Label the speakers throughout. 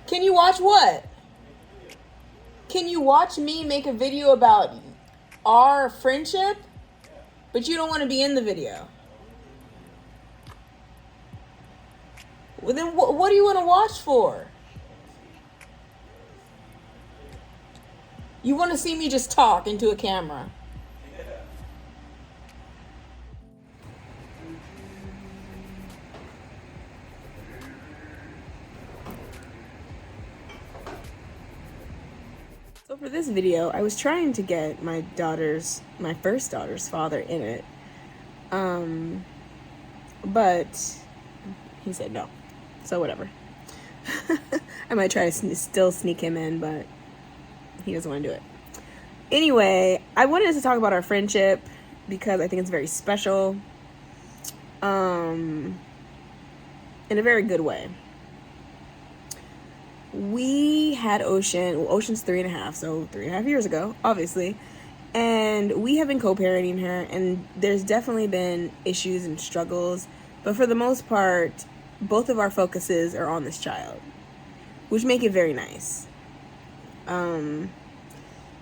Speaker 1: Can you watch what? Can you watch me make a video about our friendship, but you don't want to be in the video? Well, then what do you want to watch for? You want to see me just talk into a camera. So for this video, I was trying to get my first daughter's father in it. But he said no. So whatever. I might try to still sneak him in, but he doesn't want to do it. Anyway, I wanted to talk about our friendship because I think it's very special. In a very good way. We had Ocean. Well, Ocean's 3.5, so 3.5 years ago, obviously. And we have been co-parenting her, and there's definitely been issues and struggles. But for the most part, both of our focuses are on this child, which make it very nice.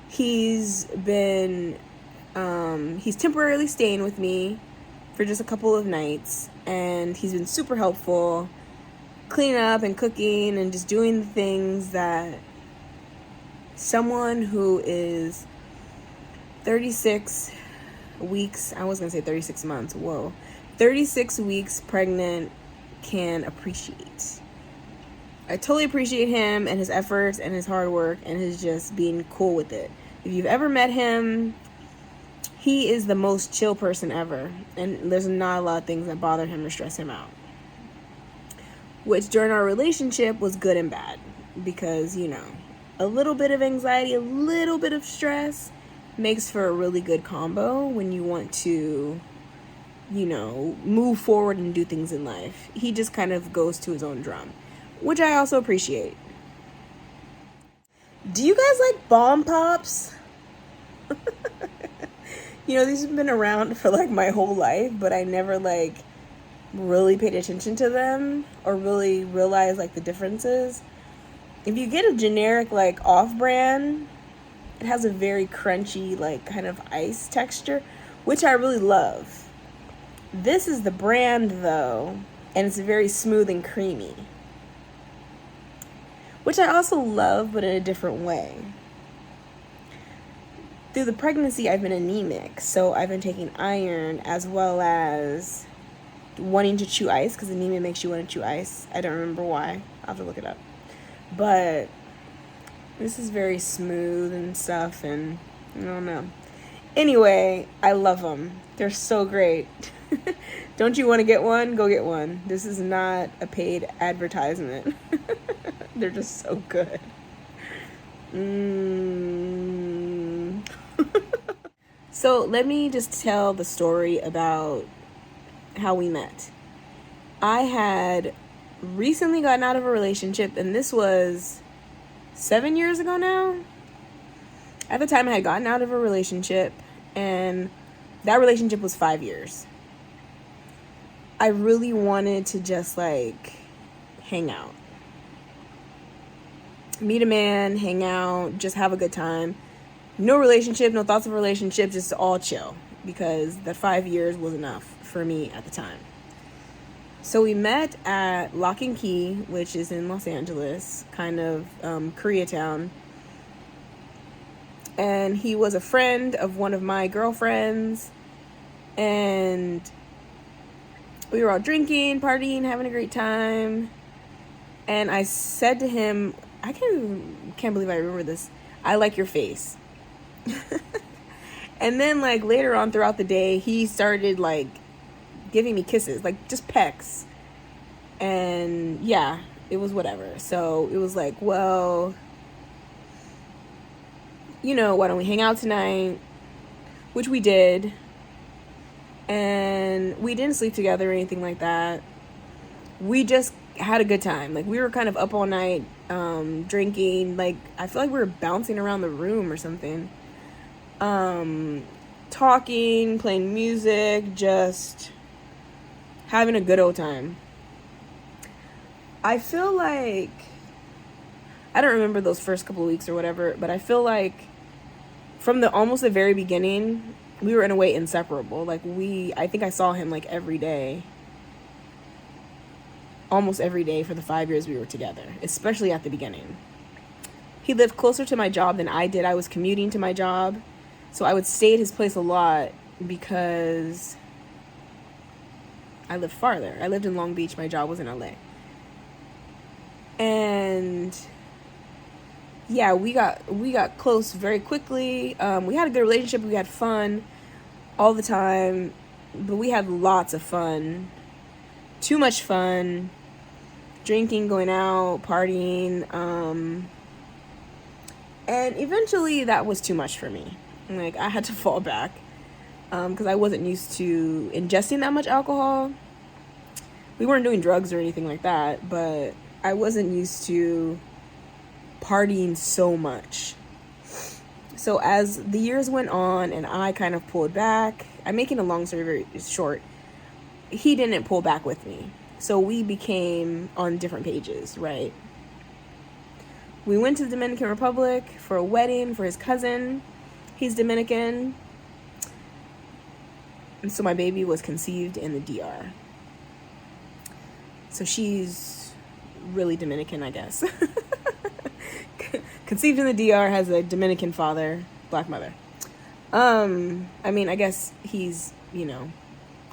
Speaker 1: He's temporarily staying with me for just a couple of nights, and he's been super helpful, cleaning up and cooking and just doing the things that someone who is 36 weeks, I was going to say 36 months, 36 weeks pregnant can appreciate. I totally appreciate him and his efforts and his hard work and his just being cool with it. If you've ever met him, he is the most chill person ever, and there's not a lot of things that bother him or stress him out. Which during our relationship was good and bad, because, a little bit of anxiety, a little bit of stress makes for a really good combo when you want to, move forward and do things in life. He just kind of goes to his own drum, which I also appreciate. Do you guys like bomb pops? These have been around for my whole life, but I never really paid attention to them or really realized the differences. If you get a generic off-brand, it has a very crunchy kind of ice texture, which I really love. This is the brand though, and it's very smooth and creamy, which I also love, but in a different way. Through the pregnancy, I've been anemic, so I've been taking iron as well as wanting to chew ice, because anemia makes you want to chew ice. I don't remember why. I'll have to look it up. But this is very smooth and stuff, and I don't know. Anyway, I love them. They're so great. Don't you want to get one? Go get one. This is not a paid advertisement. They're just so good. So let me just tell the story about how we met. I had recently gotten out of a relationship, and this was 7 years ago now. At the time, I had gotten out of a relationship, and that relationship was 5 years. I really wanted to just hang out. Meet a man, hang out, just have a good time. No relationship, no thoughts of a relationship, just all chill, because the 5 years was enough for me at the time. So we met at Lock and Key, which is in Los Angeles, kind of Koreatown. And he was a friend of one of my girlfriends, and we were all drinking, partying, having a great time. And I said to him, I can't believe I remember this, I like your face. And then later on throughout the day, he started giving me kisses, just pecks. And yeah, it was whatever. So it was well, why don't we hang out tonight? Which we did. And we didn't sleep together or anything like that. We just had a good time. We were kind of up all night, drinking. I feel we were bouncing around the room or something. Talking, playing music, just having a good old time. I feel I don't remember those first couple of weeks or whatever, but I feel like from the almost the very beginning, we were in a way inseparable. Like I think I saw him like every day, almost every day for the 5 years we were together, especially at the beginning. He lived closer to my job than I did. I was commuting to my job, so I would stay at his place a lot because I lived farther. I lived in Long Beach. My job was in LA. And yeah, we got close very quickly. We had a good relationship. We had fun all the time, but we had lots of fun. Too much fun. Drinking, going out, partying. And eventually that was too much for me. Like, I had to fall back because I wasn't used to ingesting that much alcohol. We weren't doing drugs or anything like that, but I wasn't used to partying so much. So as the years went on and I kind of pulled back, I'm making a long story very short, he didn't pull back with me. So we became on different pages, right? We went to the Dominican Republic for a wedding for his cousin. He's Dominican. And so my baby was conceived in the DR. So she's really Dominican, I guess. Conceived in the DR, has a Dominican father, black mother. I mean, I guess he's,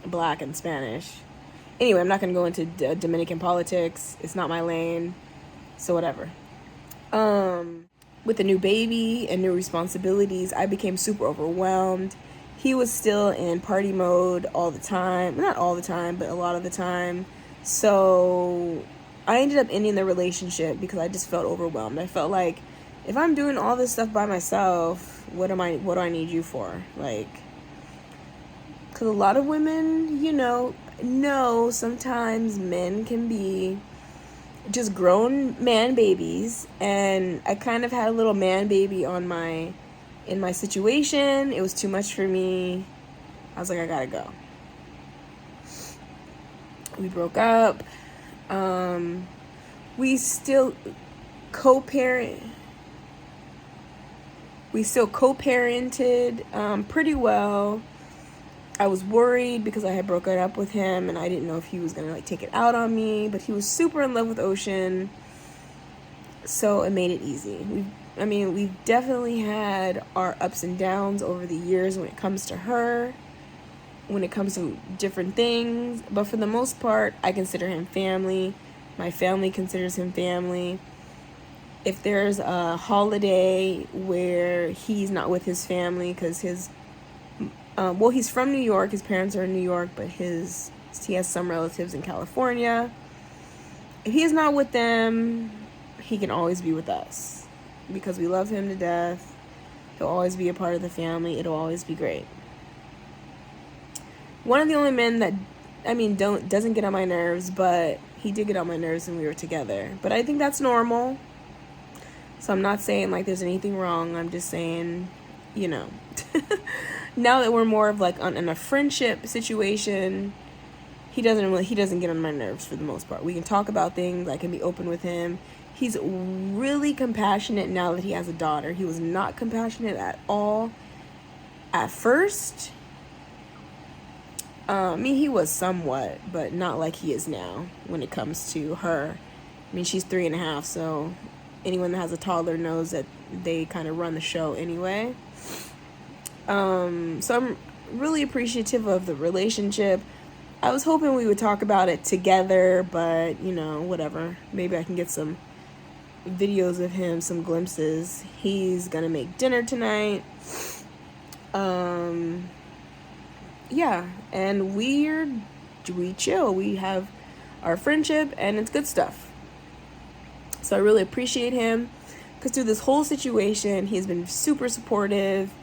Speaker 1: black and Spanish. Anyway, I'm not going to go into Dominican politics. It's not my lane. So whatever. With a new baby and new responsibilities, I became super overwhelmed. He was still in party mode all the time. Not all the time, but a lot of the time. So I ended up ending the relationship because I just felt overwhelmed. I felt like, if I'm doing all this stuff by myself, what do I need you for? Like, because a lot of women, know sometimes men can be just grown man babies, and I kind of had a little man baby in my situation. It was too much for me. I was like, I gotta go. We broke up. We still co-parented pretty well. I was worried because I had broken up with him and I didn't know if he was gonna take it out on me, but he was super in love with Ocean, so it made it easy. We've definitely had our ups and downs over the years when it comes to her, when it comes to different things, but for the most part, I consider him family. My family considers him family. If there's a holiday where he's not with his family because he's from New York, his parents are in New York, but he has some relatives in California. If he's not with them, he can always be with us because we love him to death. He'll always be a part of the family. It'll always be great. One of the only men that, doesn't get on my nerves, but he did get on my nerves when we were together. But I think that's normal. So I'm not saying like there's anything wrong. I'm just saying, now that we're more of like in a friendship situation, he doesn't get on my nerves for the most part. We can talk about things. I can be open with him. He's really compassionate now that he has a daughter. He was not compassionate at all at first. He was somewhat, but not like he is now when it comes to her. She's 3.5, so anyone that has a toddler knows that they kind of run the show anyway. So I'm really appreciative of the relationship. I was hoping we would talk about it together, but, whatever. Maybe I can get some videos of him, some glimpses. He's gonna make dinner tonight. Yeah, and we chill. We have our friendship, and it's good stuff. So I really appreciate him, because through this whole situation, he's been super supportive,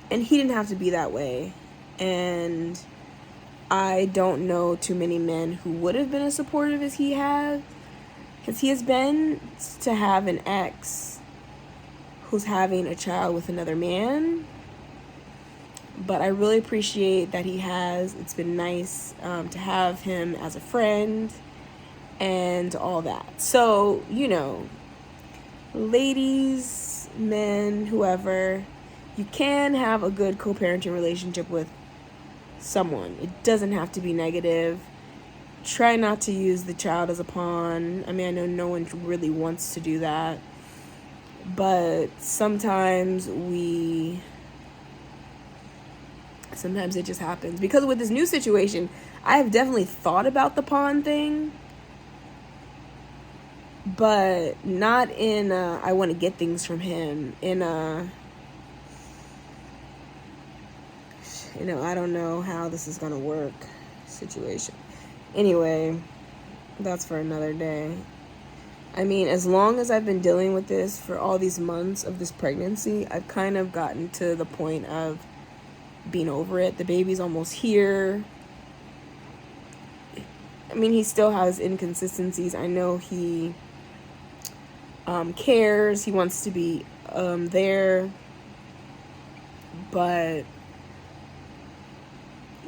Speaker 1: and he didn't have to be that way. And I don't know too many men who would have been as supportive as he has, because he has been, to have an ex who's having a child with another man. But I really appreciate that he has. It's been nice to have him as a friend and all that. So, ladies, men, whoever, you can have a good co-parenting relationship with someone. It doesn't have to be negative. Try not to use the child as a pawn. I mean, I know no one really wants to do that, but sometimes it just happens. Because with this new situation, I have definitely thought about the pawn thing, but not in I want to get things from him, in a, I don't know how this is gonna work situation. Anyway, that's for another day. I mean, as long as I've been dealing with this for all these months of this pregnancy, I've kind of gotten to the point of being over it. The baby's almost here. I mean, he still has inconsistencies. I know he cares. He wants to be there. But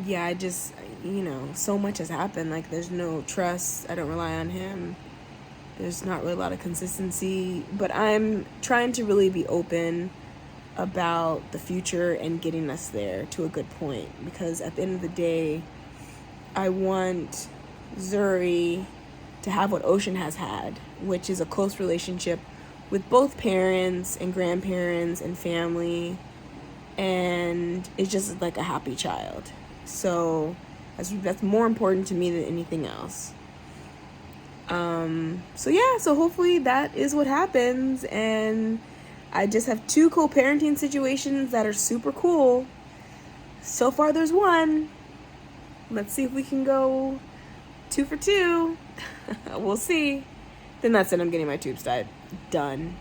Speaker 1: yeah, I just, so much has happened. Like, there's no trust. I don't rely on him. There's not really a lot of consistency. But I'm trying to really be open about the future and getting us there to a good point. Because at the end of the day, I want Zuri to have what Ocean has had, which is a close relationship with both parents and grandparents and family. And it's just like a happy child. So that's more important to me than anything else. So hopefully that is what happens, and I just have 2 co-parenting situations that are super cool. So far there's 1. Let's see if we can go 2 for 2. We'll see. Then that's it. I'm getting my tubes tied. Done.